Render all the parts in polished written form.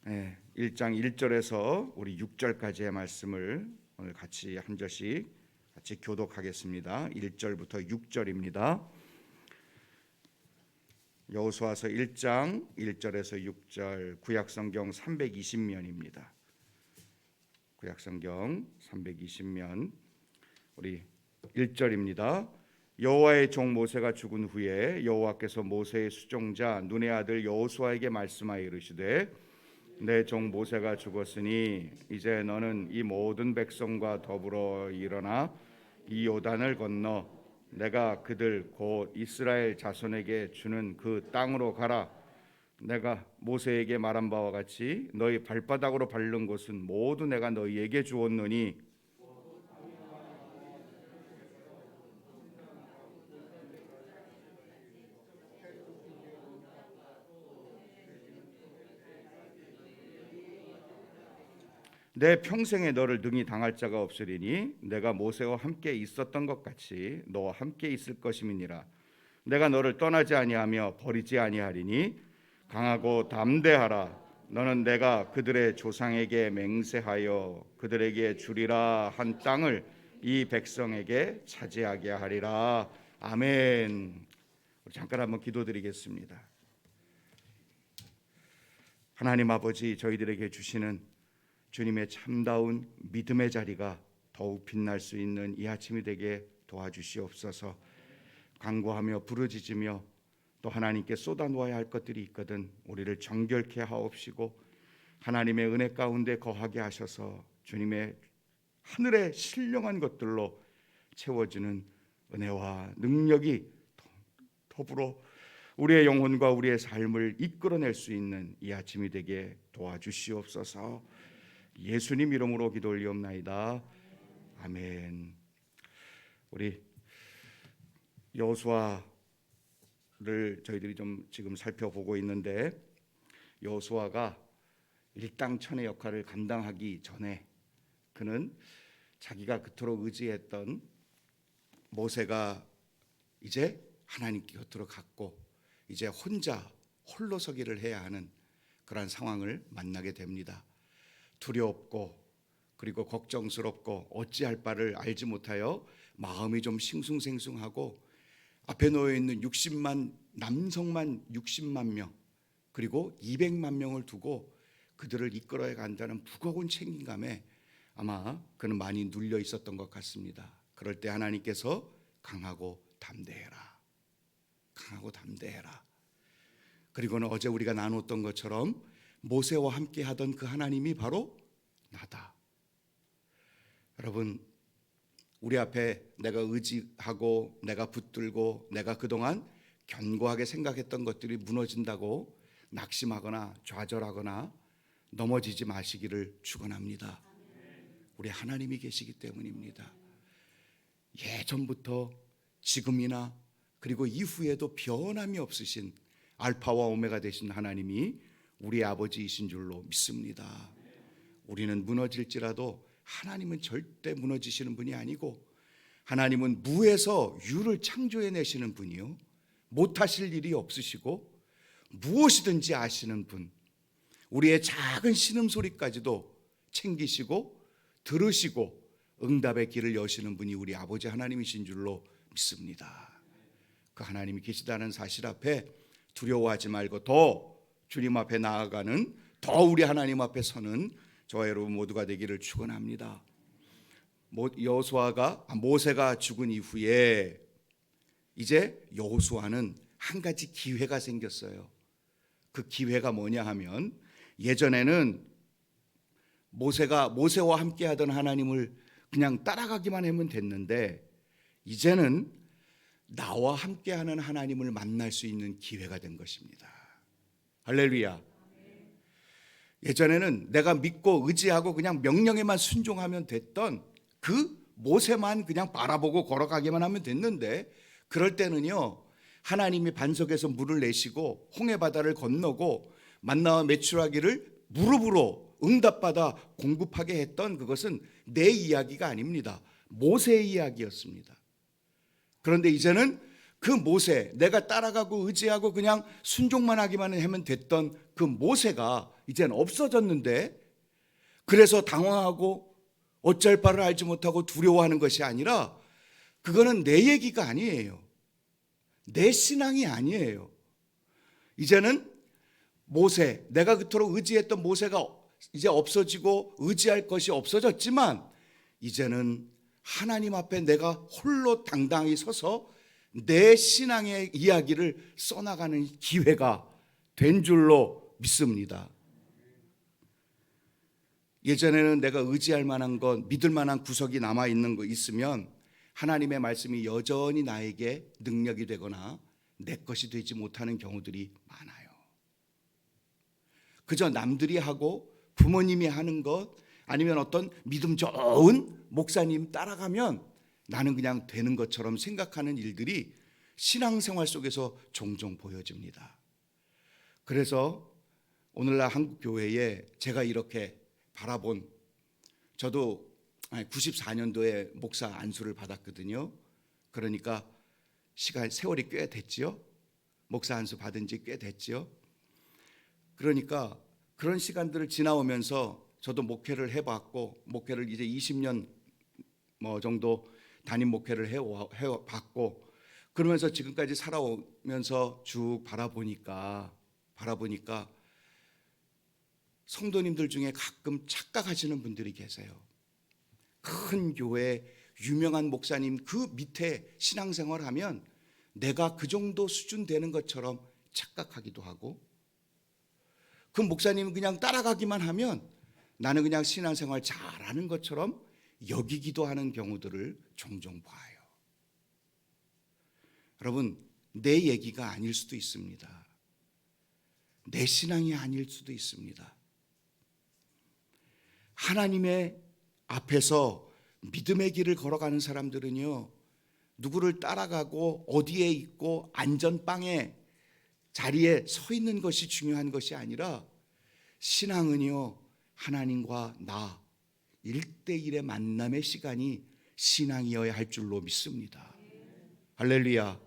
1장 1절에서 우리 6절까지의 말씀을 오늘 같이 한 절씩 같이 교독하겠습니다. 1절부터 6절입니다. 여호수아서 1장 1절에서 6절, 구약성경 320면입니다. 구약성경 320면 우리 1절입니다. 여호와의 종 모세가 죽은 후에 여호와께서 모세의 수종자 눈의 아들 여호수아에게 말씀하여 이르시되 내 종 모세가 죽었으니 이제 너는 이 모든 백성과 더불어 일어나 이 요단을 건너 내가 그들 곧 이스라엘 자손에게 주는 그 땅으로 가라. 내가 모세에게 말한 바와 같이 너희 발바닥으로 밟는 곳은 모두 내가 너희에게 주었노니 내 평생에 너를 능히 당할 자가 없으리니 내가 모세와 함께 있었던 것 같이 너와 함께 있을 것임이니라. 내가 너를 떠나지 아니하며 버리지 아니하리니 강하고 담대하라. 너는 내가 그들의 조상에게 맹세하여 그들에게 주리라 한 땅을 이 백성에게 차지하게 하리라. 아멘. 잠깐 한번 기도드리겠습니다. 하나님 아버지, 저희들에게 주시는 주님의 참다운 믿음의 자리가 더욱 빛날 수 있는 이 아침이 되게 도와주시옵소서. 간구하며 부르짖으며 또 하나님께 쏟아놓아야 할 것들이 있거든 우리를 정결케 하옵시고 하나님의 은혜 가운데 거하게 하셔서 주님의 하늘의 신령한 것들로 채워지는 은혜와 능력이 더불어 우리의 영혼과 우리의 삶을 이끌어낼 수 있는 이 아침이 되게 도와주시옵소서. 예수님 이름으로 기도 올리옵나이다. 아멘. 우리 여호수아를 저희들이 좀 지금 살펴보고 있는데 여호수아가 일당천의 역할을 감당하기 전에 그는 자기가 그토록 의지했던 모세가 이제 하나님 곁으로 갔고 이제 홀로 서기를 해야 하는 그러한 상황을 만나게 됩니다. 두렵고 그리고 걱정스럽고 어찌할 바를 알지 못하여 마음이 좀 싱숭생숭하고 앞에 놓여 있는 남성만 60만 명 그리고 200만 명을 두고 그들을 이끌어야 간다는 무거운 책임감에 아마 그는 많이 눌려 있었던 것 같습니다. 그럴 때 하나님께서 강하고 담대해라. 강하고 담대해라. 그리고는 어제 우리가 나눴던 것처럼 모세와 함께 하던 그 하나님이 바로 나다. 여러분, 우리 앞에 내가 의지하고 내가 붙들고 내가 그동안 견고하게 생각했던 것들이 무너진다고 낙심하거나 좌절하거나 넘어지지 마시기를 축원합니다. 우리 하나님이 계시기 때문입니다. 예전부터 지금이나 그리고 이후에도 변함이 없으신 알파와 오메가 되신 하나님이 우리 아버지이신 줄로 믿습니다. 우리는 무너질지라도 하나님은 절대 무너지시는 분이 아니고 하나님은 무에서 유를 창조해내시는 분이요 못하실 일이 없으시고 무엇이든지 아시는 분, 우리의 작은 신음소리까지도 챙기시고 들으시고 응답의 길을 여시는 분이 우리 아버지 하나님이신 줄로 믿습니다. 그 하나님이 계시다는 사실 앞에 두려워하지 말고 더 주님 앞에 나아가는, 더 우리 하나님 앞에 서는 저와 여러분 모두가 되기를 축원합니다. 모세가 죽은 이후에 이제 여호수아는 한 가지 기회가 생겼어요. 그 기회가 뭐냐 하면 예전에는 모세와 함께 하던 하나님을 그냥 따라가기만 하면 됐는데 이제는 나와 함께하는 하나님을 만날 수 있는 기회가 된 것입니다. 할렐루야. 예전에는 내가 믿고 의지하고 그냥 명령에만 순종하면 됐던 그 모세만 그냥 바라보고 걸어가기만 하면 됐는데 그럴 때는요 하나님이 반석에서 물을 내시고 홍해바다를 건너고 만나와 메추라기를 무릎으로 응답받아 공급하게 했던 그것은 내 이야기가 아닙니다. 모세의 이야기였습니다. 그런데 이제는 그 모세, 내가 따라가고 의지하고 그냥 순종만 하기만 하면 됐던 그 모세가 이젠 없어졌는데, 그래서 당황하고 어쩔 바를 알지 못하고 두려워하는 것이 아니라 그거는 내 얘기가 아니에요. 내 신앙이 아니에요. 이제는 모세, 내가 그토록 의지했던 모세가 이제 없어지고 의지할 것이 없어졌지만, 이제는 하나님 앞에 내가 홀로 당당히 서서 내 신앙의 이야기를 써나가는 기회가 된 줄로 믿습니다. 예전에는 내가 의지할 만한 것, 믿을 만한 구석이 남아있는 거 있으면 하나님의 말씀이 여전히 나에게 능력이 되거나 내 것이 되지 못하는 경우들이 많아요. 그저 남들이 하고 부모님이 하는 것, 아니면 어떤 믿음 좋은 목사님 따라가면 나는 그냥 되는 것처럼 생각하는 일들이 신앙생활 속에서 종종 보여집니다. 그래서 오늘날 한국 교회에 제가 이렇게 바라본, 저도 94년도에 목사 안수를 받았거든요. 그러니까 세월이 꽤 됐지요. 목사 안수 받은 지 꽤 됐지요. 그러니까 그런 시간들을 지나오면서 저도 목회를 해봤고, 목회를 이제 20년 정도 담임 목회를 해봤고, 그러면서 지금까지 살아오면서 쭉 바라보니까 성도님들 중에 가끔 착각하시는 분들이 계세요. 큰 교회 유명한 목사님 그 밑에 신앙생활하면 내가 그 정도 수준 되는 것처럼 착각하기도 하고, 그 목사님 그냥 따라가기만 하면 나는 그냥 신앙생활 잘하는 것처럼 여기기도 하는 경우들을 종종 봐요. 여러분, 내 얘기가 아닐 수도 있습니다. 내 신앙이 아닐 수도 있습니다. 하나님의 앞에서 믿음의 길을 걸어가는 사람들은요, 누구를 따라가고 어디에 있고 안전빵에 자리에 서 있는 것이 중요한 것이 아니라, 신앙은요, 하나님과 나 1대1의 만남의 시간이 신앙이어야 할 줄로 믿습니다. 할렐루야.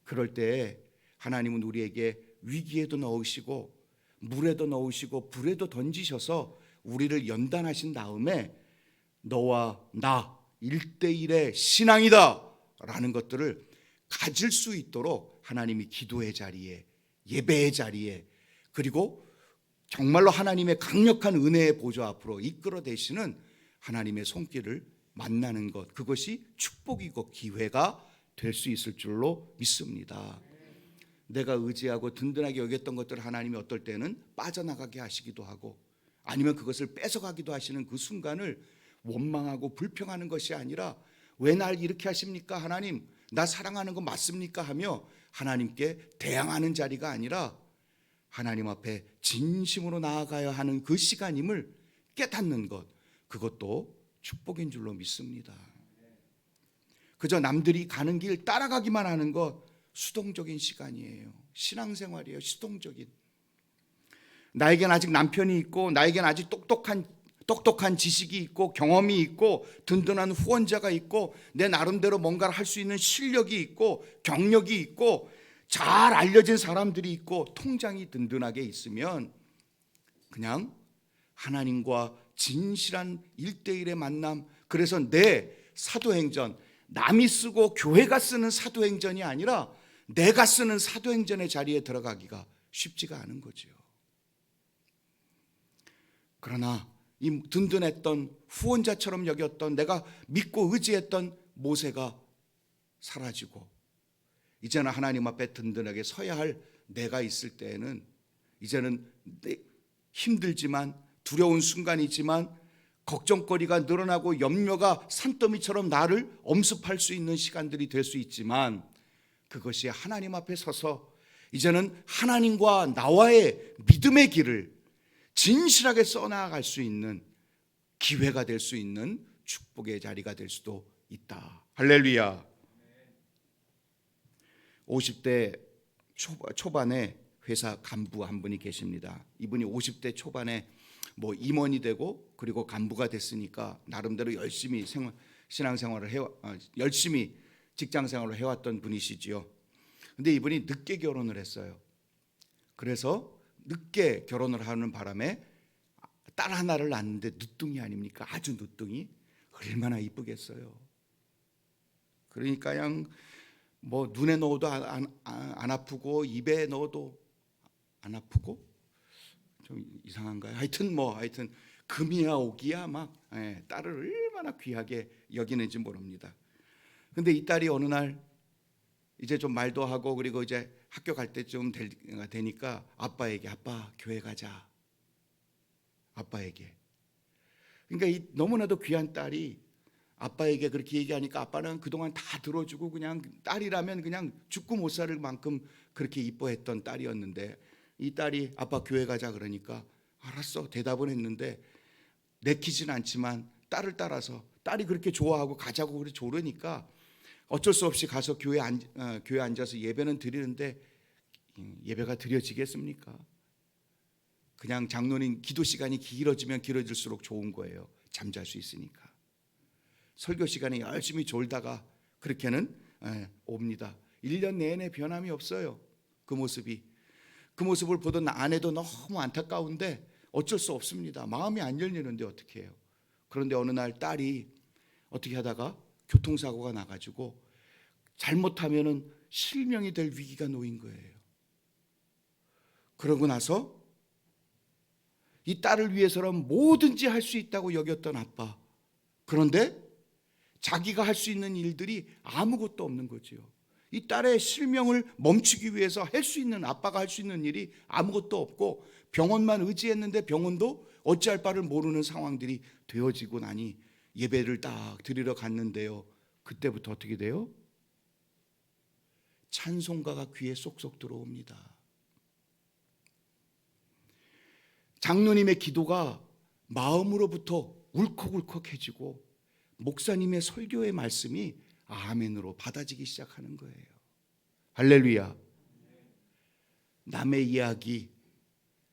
그럴 때 하나님은 우리에게 위기에도 넣으시고 물에도 넣으시고 불에도 던지셔서 우리를 연단하신 다음에 너와 나 1대1의 신앙이다 라는 것들을 가질 수 있도록 하나님이 기도의 자리에, 예배의 자리에, 그리고 정말로 하나님의 강력한 은혜의 보좌 앞으로 이끌어내시는 하나님의 손길을 만나는 것, 그것이 축복이고 기회가 될 수 있을 줄로 믿습니다. 내가 의지하고 든든하게 여겼던 것들을 하나님이 어떨 때는 빠져나가게 하시기도 하고, 아니면 그것을 뺏어가기도 하시는 그 순간을 원망하고 불평하는 것이 아니라, 왜 날 이렇게 하십니까 하나님, 나 사랑하는 거 맞습니까 하며 하나님께 대항하는 자리가 아니라 하나님 앞에 진심으로 나아가야 하는 그 시간임을 깨닫는 것, 그것도 축복인 줄로 믿습니다. 그저 남들이 가는 길 따라가기만 하는 것, 수동적인 시간이에요. 신앙생활이에요. 수동적인. 나에겐 아직 남편이 있고, 나에겐 아직 똑똑한 지식이 있고 경험이 있고 든든한 후원자가 있고 내 나름대로 뭔가를 할 수 있는 실력이 있고 경력이 있고 잘 알려진 사람들이 있고 통장이 든든하게 있으면, 그냥 하나님과 진실한 1대1의 만남, 그래서 내 사도행전, 남이 쓰고 교회가 쓰는 사도행전이 아니라 내가 쓰는 사도행전의 자리에 들어가기가 쉽지가 않은 거죠. 그러나 이 든든했던 후원자처럼 여겼던, 내가 믿고 의지했던 모세가 사라지고 이제는 하나님 앞에 든든하게 서야 할 내가 있을 때에는, 이제는 힘들지만 두려운 순간이지만 걱정거리가 늘어나고 염려가 산더미처럼 나를 엄습할 수 있는 시간들이 될 수 있지만, 그것이 하나님 앞에 서서 이제는 하나님과 나와의 믿음의 길을 진실하게 써나갈 수 있는 기회가 될 수 있는 축복의 자리가 될 수도 있다. 할렐루야. 50대 초반에 회사 간부 한 분이 계십니다. 이분이 50대 초반에 임원이 되고 그리고 간부가 됐으니까 나름대로 열심히 신앙생활을 열심히 직장생활을 해왔던 분이시지요. 근데 이분이 늦게 결혼을 했어요. 그래서 늦게 결혼을 하는 바람에 딸 하나를 낳는데 늦둥이 아닙니까? 아주 늦둥이. 얼마나 이쁘겠어요. 그러니까 그냥 뭐 눈에 넣어도 안 아프고 입에 넣어도 안 아프고 좀 이상한가요? 하여튼 금이야 옥이야 막 딸을 얼마나 귀하게 여기는지 모릅니다. 근데 이 딸이 어느 날 이제 좀 말도 하고 그리고 이제 학교 갈 때쯤 되니까 아빠에게 아빠 교회 가자. 아빠에게. 그러니까 이 너무나도 귀한 딸이 아빠에게 그렇게 얘기하니까 아빠는 그동안 다 들어주고 그냥 딸이라면 그냥 죽고 못 살 만큼 그렇게 이뻐했던 딸이었는데 이 딸이 아빠 교회 가자 그러니까 알았어 대답은 했는데 내키진 않지만 딸을 따라서 딸이 그렇게 좋아하고 가자고 그렇게 조르니까 어쩔 수 없이 가서 교회에 앉아서 예배는 드리는데 예배가 드려지겠습니까? 그냥 장로님 기도 시간이 길어지면 길어질수록 좋은 거예요. 잠잘 수 있으니까. 설교 시간에 열심히 졸다가 그렇게는 옵니다. 1년 내내 변함이 없어요. 그 모습을 보던 아내도 너무 안타까운데 어쩔 수 없습니다. 마음이 안 열리는데 어떻게 해요? 그런데 어느 날 딸이 어떻게 하다가 교통사고가 나가지고 잘못하면은 실명이 될 위기가 놓인 거예요. 그러고 나서 이 딸을 위해서는 뭐든지 할 수 있다고 여겼던 아빠. 그런데 자기가 할 수 있는 일들이 아무것도 없는 거지요. 이 딸의 실명을 멈추기 위해서 할 수 있는 아빠가 할 수 있는 일이 아무것도 없고 병원만 의지했는데 병원도 어찌할 바를 모르는 상황들이 되어지고 나니 예배를 딱 드리러 갔는데요. 그때부터 어떻게 돼요? 찬송가가 귀에 쏙쏙 들어옵니다. 장로님의 기도가 마음으로부터 울컥울컥해지고 목사님의 설교의 말씀이 아멘으로 받아지기 시작하는 거예요. 할렐루야. 남의 이야기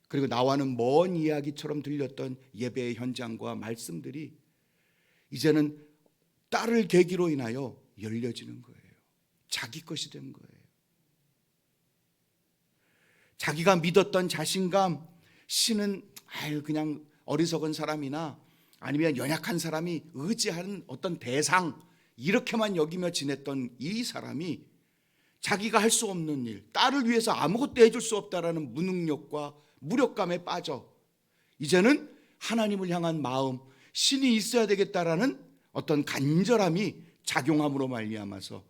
그리고 나와는 먼 이야기처럼 들렸던 예배의 현장과 말씀들이 이제는 딸을 계기로 인하여 열려지는 거예요. 자기 것이 된 거예요. 자기가 믿었던 자신감, 신은 그냥 어리석은 사람이나 아니면 연약한 사람이 의지하는 어떤 대상 이렇게만 여기며 지냈던 이 사람이 자기가 할 수 없는 일, 딸을 위해서 아무것도 해줄 수 없다라는 무능력과 무력감에 빠져 이제는 하나님을 향한 마음, 신이 있어야 되겠다라는 어떤 간절함이 작용함으로 말미암아서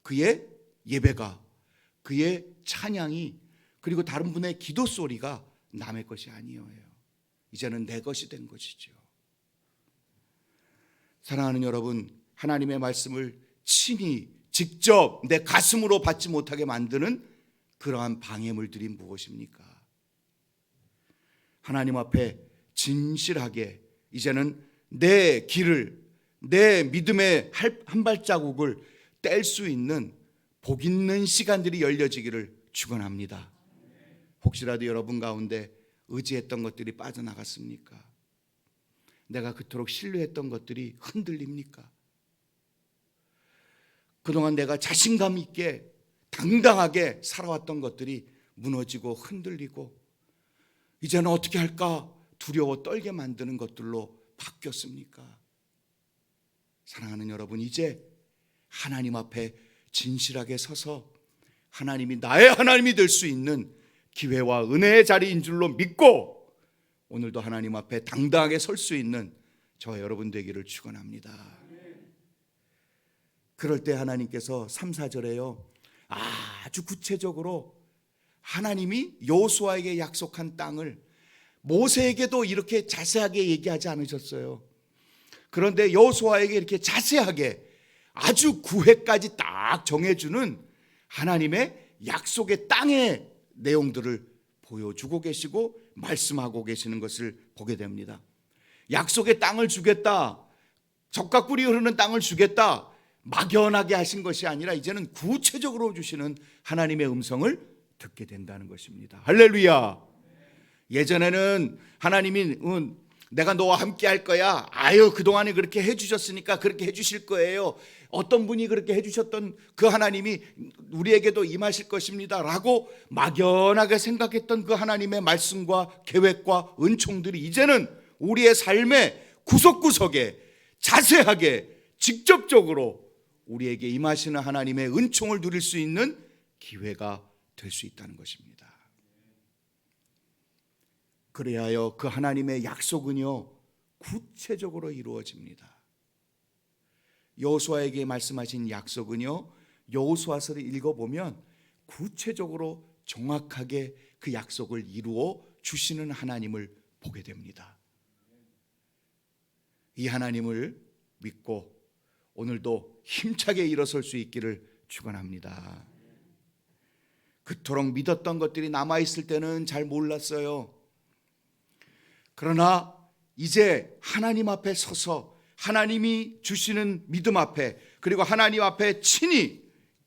그의 예배가, 그의 찬양이 그리고 다른 분의 기도 소리가 남의 것이 아니에요. 이제는 내 것이 된 것이죠. 사랑하는 여러분, 하나님의 말씀을 친히 직접 내 가슴으로 받지 못하게 만드는 그러한 방해물들이 무엇입니까? 하나님 앞에 진실하게 이제는 내 길을, 내 믿음의 한 발자국을 뗄 수 있는 복 있는 시간들이 열려지기를 축원합니다. 혹시라도 여러분 가운데 의지했던 것들이 빠져나갔습니까? 내가 그토록 신뢰했던 것들이 흔들립니까? 그동안 내가 자신감 있게 당당하게 살아왔던 것들이 무너지고 흔들리고 이제는 어떻게 할까 두려워 떨게 만드는 것들로 바뀌었습니까? 사랑하는 여러분, 이제 하나님 앞에 진실하게 서서 하나님이 나의 하나님이 될 수 있는 기회와 은혜의 자리인 줄로 믿고 오늘도 하나님 앞에 당당하게 설 수 있는 저와 여러분 되기를 축원합니다. 그럴 때 하나님께서 3, 4절에요 아주 구체적으로 하나님이 여호수아에게 약속한 땅을 모세에게도 이렇게 자세하게 얘기하지 않으셨어요. 그런데 여호수아에게 이렇게 자세하게 아주 구획까지 딱 정해주는 하나님의 약속의 땅의 내용들을 보여주고 계시고 말씀하고 계시는 것을 보게 됩니다. 약속의 땅을 주겠다, 젖과 꿀이 흐르는 땅을 주겠다 막연하게 하신 것이 아니라 이제는 구체적으로 주시는 하나님의 음성을 듣게 된다는 것입니다. 할렐루야. 예전에는 하나님이 내가 너와 함께 할 거야. 아유, 그동안에 그렇게 해주셨으니까 그렇게 해주실 거예요. 어떤 분이 그렇게 해주셨던 그 하나님이 우리에게도 임하실 것입니다 라고 막연하게 생각했던 그 하나님의 말씀과 계획과 은총들이 이제는 우리의 삶의 구석구석에 자세하게 직접적으로 우리에게 임하시는 하나님의 은총을 누릴 수 있는 기회가 될 수 있다는 것입니다. 그래야 하여 그 하나님의 약속은요 구체적으로 이루어집니다. 여호수아에게 말씀하신 약속은요 여호수아서를 읽어보면 구체적으로 정확하게 그 약속을 이루어 주시는 하나님을 보게 됩니다. 이 하나님을 믿고 오늘도 힘차게 일어설 수 있기를 축원합니다. 그토록 믿었던 것들이 남아있을 때는 잘 몰랐어요. 그러나 이제 하나님 앞에 서서 하나님이 주시는 믿음 앞에, 그리고 하나님 앞에 친히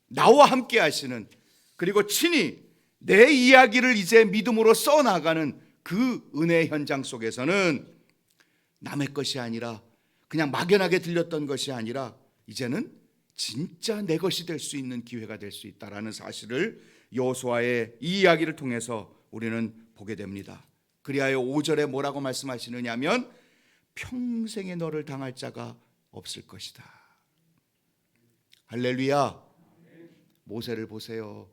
나와 함께 하시는, 그리고 친히 내 이야기를 이제 믿음으로 써나가는 그 은혜의 현장 속에서는 남의 것이 아니라, 그냥 막연하게 들렸던 것이 아니라 이제는 진짜 내 것이 될 수 있는 기회가 될 수 있다라는 사실을 여호수아의 이 이야기를 통해서 우리는 보게 됩니다. 그리하여 5절에 뭐라고 말씀하시느냐면 평생에 너를 당할 자가 없을 것이다. 할렐루야. 모세를 보세요.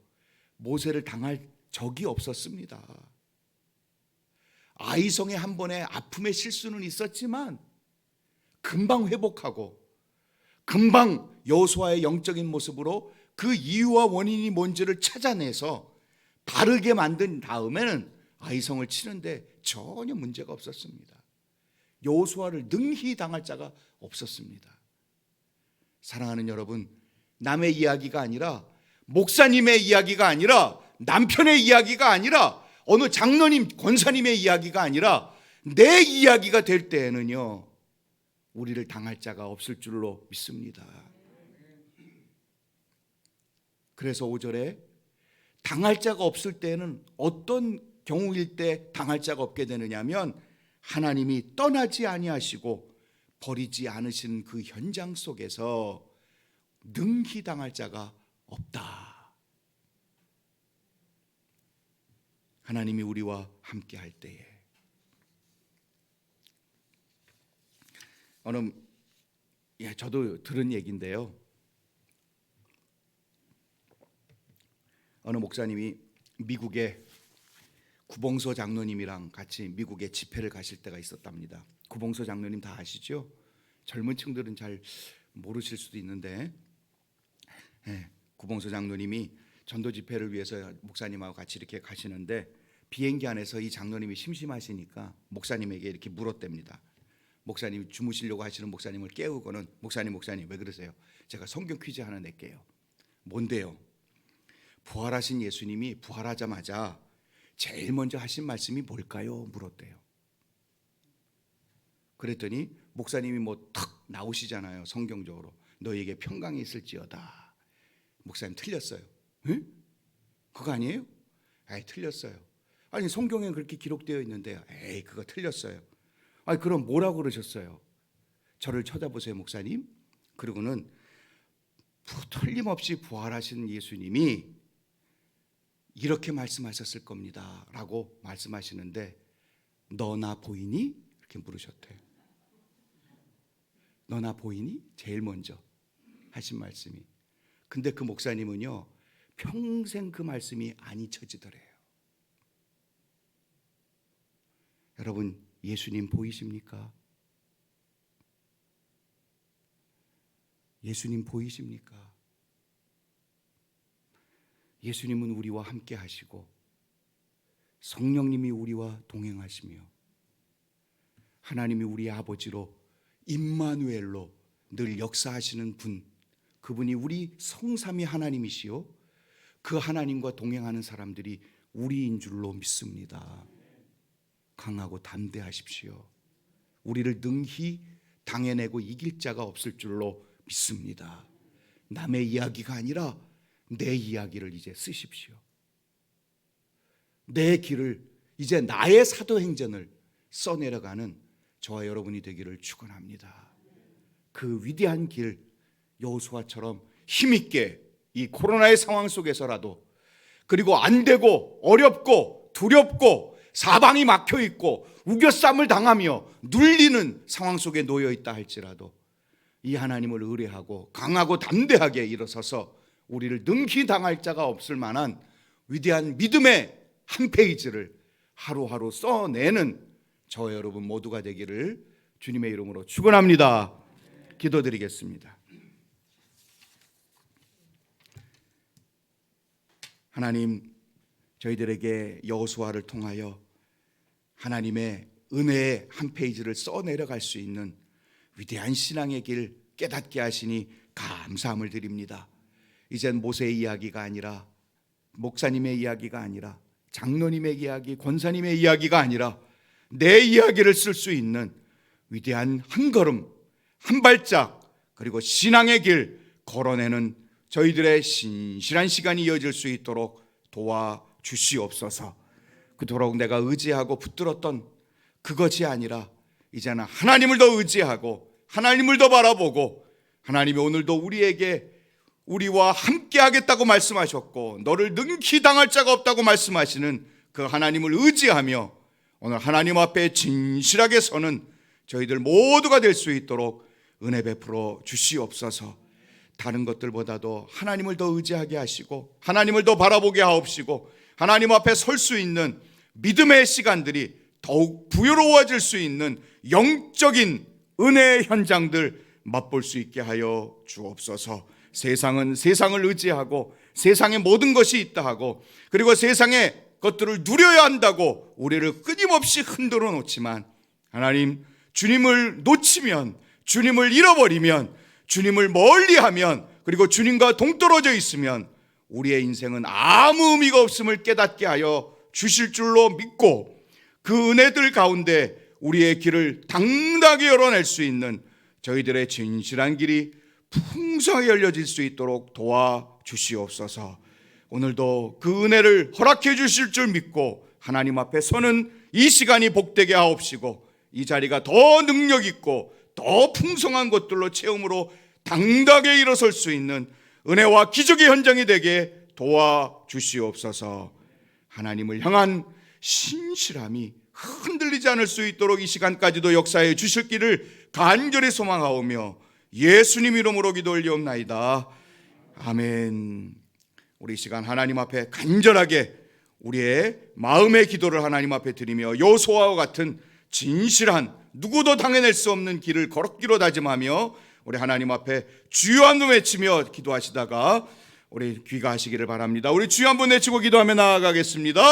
모세를 당할 적이 없었습니다. 아이성의 한 번의 아픔의 실수는 있었지만 금방 회복하고 금방 여호수아의 영적인 모습으로 그 이유와 원인이 뭔지를 찾아내서 바르게 만든 다음에는 아이성을 치는데 전혀 문제가 없었습니다. 여호수아를 능히 당할 자가 없었습니다. 사랑하는 여러분, 남의 이야기가 아니라, 목사님의 이야기가 아니라, 남편의 이야기가 아니라, 어느 장로님, 권사님의 이야기가 아니라 내 이야기가 될 때에는요 우리를 당할 자가 없을 줄로 믿습니다. 그래서 5절에 당할 자가 없을 때는 어떤 경우일 때 당할 자가 없게 되느냐면 하나님이 떠나지 아니하시고 버리지 않으신 그 현장 속에서 능히 당할 자가 없다. 하나님이 우리와 함께 할 때에. 저도 들은 얘기인데요, 어느 목사님이 미국에 구봉서 장로님이랑 같이 미국에 집회를 가실 때가 있었답니다. 구봉서 장로님 다 아시죠? 젊은 층들은 잘 모르실 수도 있는데, 구봉서 장로님이 전도 집회를 위해서 목사님하고 같이 이렇게 가시는데 비행기 안에서 이 장로님이 심심하시니까 목사님에게 이렇게 물었답니다. 목사님이 주무시려고 하시는 목사님을 깨우고는 목사님 왜 그러세요? 제가 성경 퀴즈 하나 낼게요. 뭔데요? 부활하신 예수님이 부활하자마자 제일 먼저 하신 말씀이 뭘까요? 물었대요. 그랬더니 목사님이 뭐 탁 나오시잖아요. 성경적으로 너에게 평강이 있을지어다. 목사님 틀렸어요. 응? 그거 아니에요? 에이, 틀렸어요. 아니 성경에 그렇게 기록되어 있는데요. 에이, 그거 틀렸어요. 아니 그럼 뭐라고 그러셨어요? 저를 쳐다보세요, 목사님. 그리고는 틀림없이 부활하신 예수님이 이렇게 말씀하셨을 겁니다 라고 말씀하시는데, 너 나 보이니? 이렇게 물으셨대요. 너 나 보이니? 제일 먼저 하신 말씀이. 근데 그 목사님은요 평생 그 말씀이 안 잊혀지더래요. 여러분, 예수님 보이십니까? 예수님 보이십니까? 예수님은 우리와 함께 하시고 성령님이 우리와 동행하시며 하나님이 우리의 아버지로 임마누엘로 늘 역사하시는 분, 그분이 우리 성삼위 하나님이시요 그 하나님과 동행하는 사람들이 우리인 줄로 믿습니다. 강하고 담대하십시오. 우리를 능히 당해내고 이길 자가 없을 줄로 믿습니다. 남의 이야기가 아니라 내 이야기를 이제 쓰십시오. 내 길을, 이제 나의 사도행전을 써내려가는 저와 여러분이 되기를 축원합니다. 그 위대한 길, 여호수아처럼 힘있게 이 코로나의 상황 속에서라도, 그리고 안 되고 어렵고 두렵고 사방이 막혀 있고 우겨쌈을 당하며 눌리는 상황 속에 놓여 있다 할지라도 이 하나님을 의뢰하고 강하고 담대하게 일어서서 우리를 능히 당할 자가 없을 만한 위대한 믿음의 한 페이지를 하루하루 써내는 저와 여러분 모두가 되기를 주님의 이름으로 축원합니다. 기도드리겠습니다. 하나님, 저희들에게 여호수아를 통하여 하나님의 은혜의 한 페이지를 써내려갈 수 있는 위대한 신앙의 길 깨닫게 하시니 감사함을 드립니다. 이젠 모세의 이야기가 아니라, 목사님의 이야기가 아니라, 장로님의 이야기, 권사님의 이야기가 아니라 내 이야기를 쓸 수 있는 위대한 한 걸음, 한 발짝, 그리고 신앙의 길 걸어내는 저희들의 신실한 시간이 이어질 수 있도록 도와주시옵소서. 그토록 내가 의지하고 붙들었던 그것이 아니라 이제는 하나님을 더 의지하고 하나님을 더 바라보고, 하나님이 오늘도 우리에게 우리와 함께 하겠다고 말씀하셨고 너를 능히 당할 자가 없다고 말씀하시는 그 하나님을 의지하며 오늘 하나님 앞에 진실하게 서는 저희들 모두가 될 수 있도록 은혜 베풀어 주시옵소서. 다른 것들보다도 하나님을 더 의지하게 하시고 하나님을 더 바라보게 하옵시고 하나님 앞에 설 수 있는 믿음의 시간들이 더욱 부유로워질 수 있는 영적인 은혜의 현장들 맛볼 수 있게 하여 주옵소서. 세상은 세상을 의지하고 세상에 모든 것이 있다 하고 그리고 세상의 것들을 누려야 한다고 우리를 끊임없이 흔들어 놓지만, 하나님, 주님을 놓치면, 주님을 잃어버리면, 주님을 멀리하면, 그리고 주님과 동떨어져 있으면 우리의 인생은 아무 의미가 없음을 깨닫게 하여 주실 줄로 믿고 그 은혜들 가운데 우리의 길을 당당하게 열어낼 수 있는 저희들의 진실한 길이 풍성하게 열려질 수 있도록 도와주시옵소서. 오늘도 그 은혜를 허락해 주실 줄 믿고 하나님 앞에 서는 이 시간이 복되게 하옵시고 이 자리가 더 능력 있고 더 풍성한 것들로 체험으로 당당하게 일어설 수 있는 은혜와 기적의 현장이 되게 도와주시옵소서. 하나님을 향한 신실함이 흔들리지 않을 수 있도록 이 시간까지도 역사해 주실 길을 간절히 소망하오며 예수님 이름으로 기도 올리옵나이다. 아멘. 우리 시간 하나님 앞에 간절하게 우리의 마음의 기도를 하나님 앞에 드리며 여호수아와 같은 진실한 누구도 당해낼 수 없는 길을 걸었기로 다짐하며 우리 하나님 앞에 주여 한번 외치며 기도하시다가 우리 귀가하시기를 바랍니다. 우리 주여 한번 외치고 기도하며 나아가겠습니다.